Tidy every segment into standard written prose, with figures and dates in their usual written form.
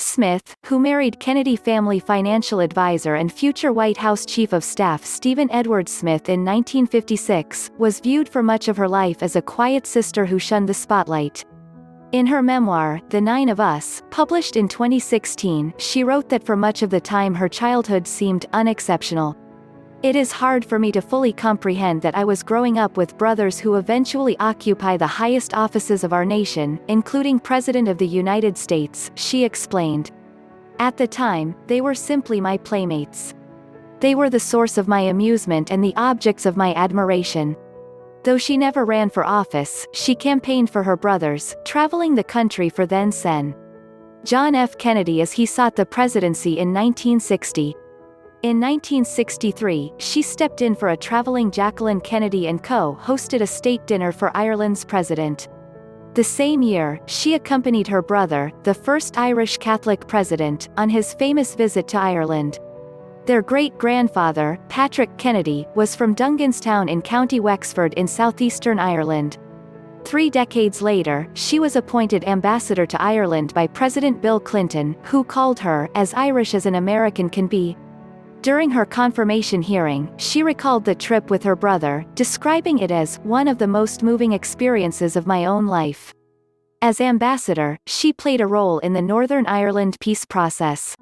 Smith, who married Kennedy family financial advisor and future White House Chief of Staff Stephen Edward Smith in 1956, was viewed for much of her life as a quiet sister who shunned the spotlight. In her memoir, The Nine of Us, published in 2016, she wrote that for much of the time her childhood seemed unexceptional. It is hard for me to fully comprehend that I was growing up with brothers who eventually occupy the highest offices of our nation, including President of the United States, she explained. At the time, they were simply my playmates. They were the source of my amusement and the objects of my admiration. Though she never ran for office, she campaigned for her brothers, traveling the country for then-Sen John F. Kennedy as he sought the presidency in 1960. In 1963, she stepped in for a traveling Jacqueline Kennedy and co-hosted a state dinner for Ireland's president. The same year, she accompanied her brother, the first Irish Catholic president, on his famous visit to Ireland. Their great-grandfather, Patrick Kennedy, was from Dunganstown in County Wexford in southeastern Ireland. 3 decades later, she was appointed ambassador to Ireland by President Bill Clinton, who called her as Irish as an American can be. During her confirmation hearing, she recalled the trip with her brother, describing it as one of the most moving experiences of my own life. As ambassador, she played a role in the Northern Ireland peace process.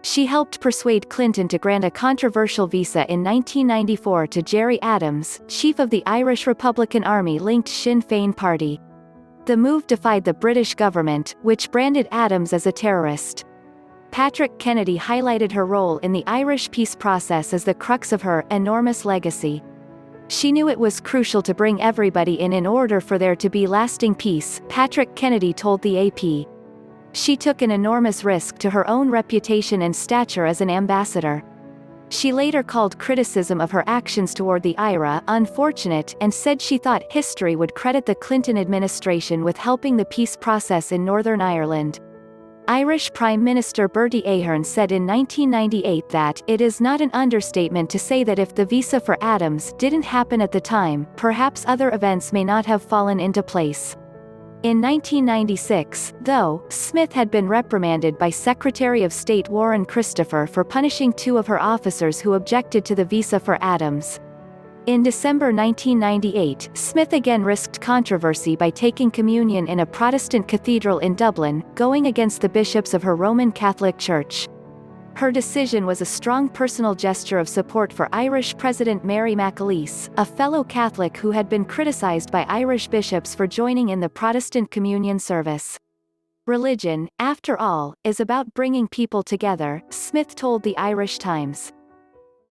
She helped persuade Clinton to grant a controversial visa in 1994 to Gerry Adams, chief of the Irish Republican Army-linked Sinn Féin party. The move defied the British government, which branded Adams as a terrorist. Patrick Kennedy highlighted her role in the Irish peace process as the crux of her enormous legacy. She knew it was crucial to bring everybody in order for there to be lasting peace, Patrick Kennedy told the AP. She took an enormous risk to her own reputation and stature as an ambassador. She later called criticism of her actions toward the IRA unfortunate and said she thought history would credit the Clinton administration with helping the peace process in Northern Ireland. Irish Prime Minister Bertie Ahern said in 1998 that it is not an understatement to say that if the visa for Adams didn't happen at the time, perhaps other events may not have fallen into place. In 1996, though, Smith had been reprimanded by Secretary of State Warren Christopher for punishing 2 of her officers who objected to the visa for Adams. In December 1998, Smith again risked controversy by taking communion in a Protestant cathedral in Dublin, going against the bishops of her Roman Catholic Church. Her decision was a strong personal gesture of support for Irish President Mary McAleese, a fellow Catholic who had been criticized by Irish bishops for joining in the Protestant communion service. Religion, after all, is about bringing people together, Smith told the Irish Times.